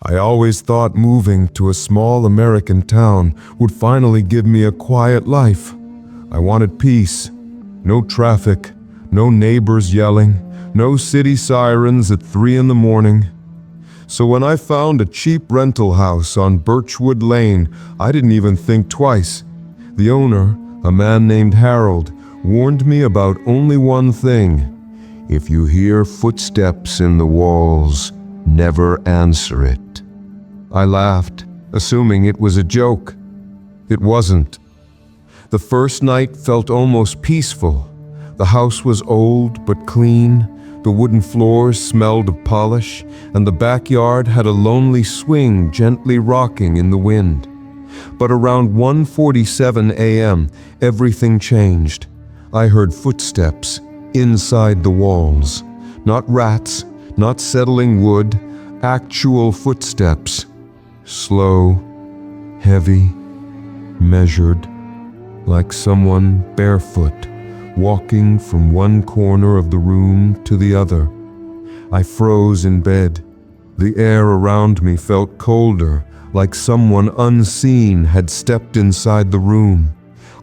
I always thought moving to a small American town would finally give me a quiet life. I wanted peace. No traffic, no neighbors yelling, no city sirens at 3 in the morning. So when I found a cheap rental house on Birchwood Lane, I didn't even think twice. The owner, a man named Harold, warned me about only one thing. If you hear footsteps in the walls, never answer it. I laughed, assuming it was a joke. It wasn't. The first night felt almost peaceful. The house was old but clean. The wooden floors smelled of polish, and the backyard had a lonely swing gently rocking in the wind. But around 1:47 a.m., everything changed. I heard footsteps inside the walls. Not rats, not settling wood, actual footsteps. Slow, heavy, measured, like someone barefoot, walking from one corner of the room to the other. I froze in bed. The air around me felt colder, like someone unseen had stepped inside the room.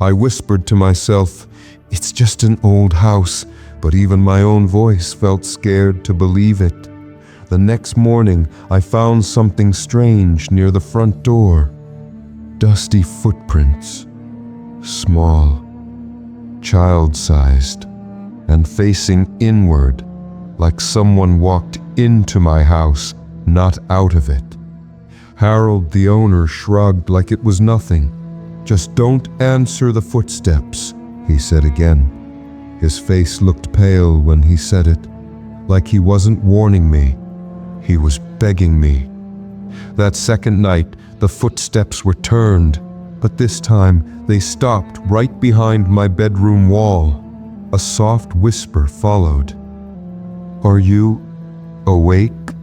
I whispered to myself, "It's just an old house," but even my own voice felt scared to believe it. The next morning, I found something strange near the front door. Dusty footprints, small, child-sized, and facing inward, like someone walked into my house, not out of it. Harold, the owner, shrugged like it was nothing. "Just don't answer the footsteps," he said again. His face looked pale when he said it, like he wasn't warning me. He was begging me. That second night, the footsteps were turned, but this time they stopped right behind my bedroom wall. A soft whisper followed. "Are you awake?"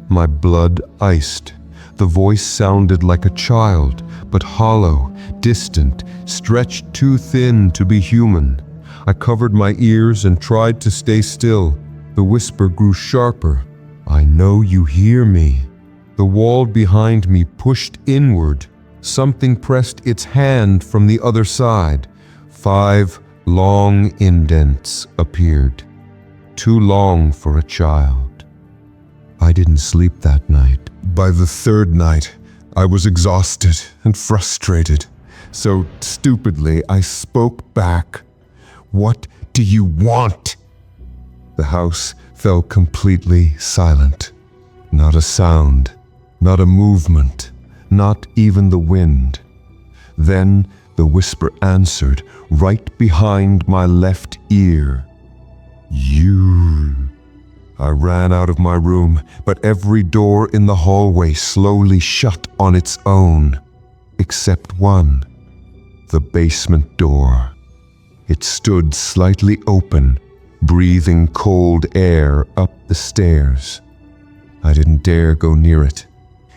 My blood iced. The voice sounded like a child, but hollow, distant, stretched too thin to be human. I covered my ears and tried to stay still. The whisper grew sharper. "I know you hear me." The wall behind me pushed inward. Something pressed its hand from the other side. 5 long indents appeared. Too long for a child. I didn't sleep that night. By the third night, I was exhausted and frustrated. So stupidly, I spoke back. "What do you want?" The house fell completely silent. Not a sound, not a movement, not even the wind. Then the whisper answered right behind my left ear. "You." I ran out of my room, but every door in the hallway slowly shut on its own, except one, the basement door. It stood slightly open, breathing cold air up the stairs. I didn't dare go near it.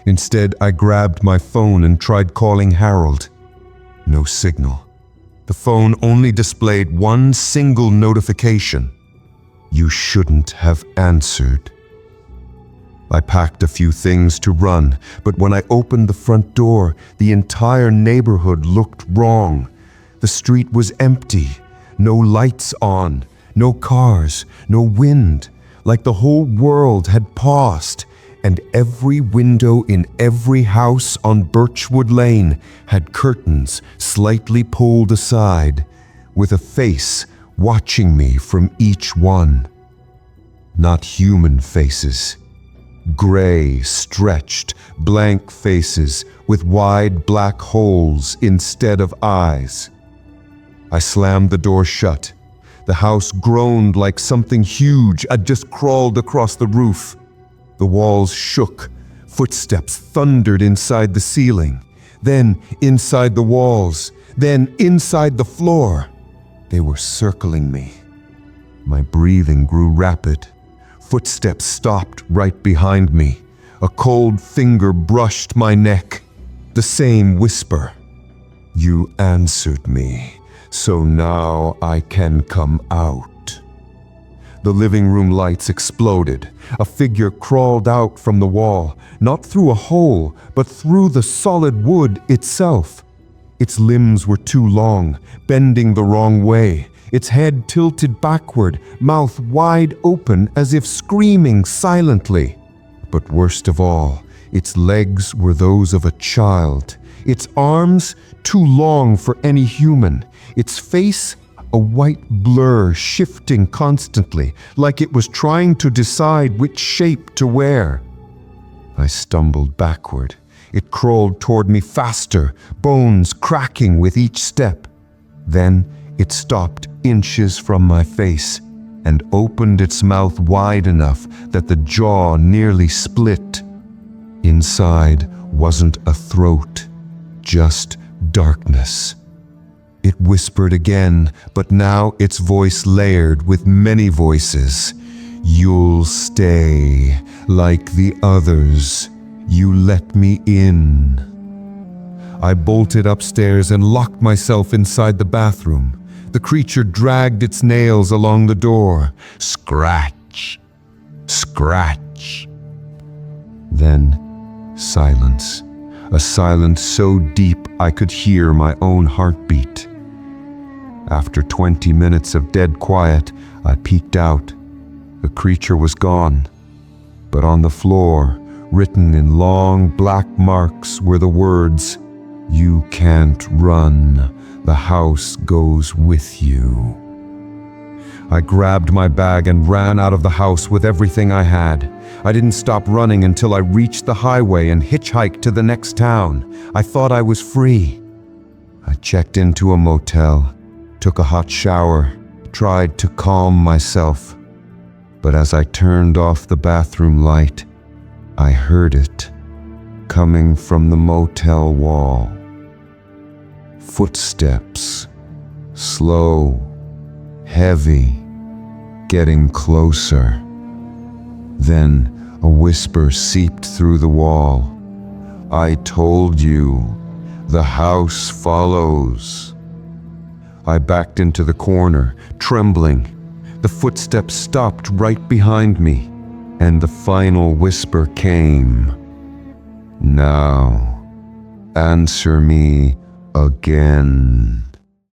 Instead, I grabbed my phone and tried calling Harold. No signal. The phone only displayed one single notification. "You shouldn't have answered." I packed a few things to run, but when I opened the front door, the entire neighborhood looked wrong. The street was empty, no lights on, no cars, no wind, like the whole world had paused, and every window in every house on Birchwood Lane had curtains slightly pulled aside, with a face watching me from each one. Not human faces. Gray, stretched, blank faces with wide black holes instead of eyes. I slammed the door shut. The house groaned like something huge had just crawled across the roof. The walls shook. Footsteps thundered inside the ceiling, then inside the walls, then inside the floor. They were circling me. My breathing grew rapid. Footsteps stopped right behind me. A cold finger brushed my neck. The same whisper. "You answered me, so now I can come out." The living room lights exploded. A figure crawled out from the wall, not through a hole, but through the solid wood itself. Its limbs were too long, bending the wrong way. Its head tilted backward, mouth wide open as if screaming silently. But worst of all, its legs were those of a child. Its arms too long for any human. Its face a white blur shifting constantly, like it was trying to decide which shape to wear. I stumbled backward. It crawled toward me faster, bones cracking with each step. Then it stopped inches from my face and opened its mouth wide enough that the jaw nearly split. Inside wasn't a throat, just darkness. It whispered again, but now its voice layered with many voices. You'll stay like the others. You let me in. I bolted upstairs and locked myself inside the bathroom. The creature dragged its nails along the door. Scratch, scratch. Then silence. A silence so deep I could hear my own heartbeat. After 20 minutes of dead quiet, I peeked out. The creature was gone. But on the floor, written in long black marks, were the words, "You can't run. The house goes with you." I grabbed my bag and ran out of the house with everything I had. I didn't stop running until I reached the highway and hitchhiked to the next town. I thought I was free. I checked into a motel, took a hot shower, tried to calm myself. But as I turned off the bathroom light, I heard it coming from the motel wall. Footsteps, slow, heavy, getting closer. Then a whisper seeped through the wall. "I told you, the house follows." I backed into the corner, trembling. The footsteps stopped right behind me, and the final whisper came. "Now, answer me again."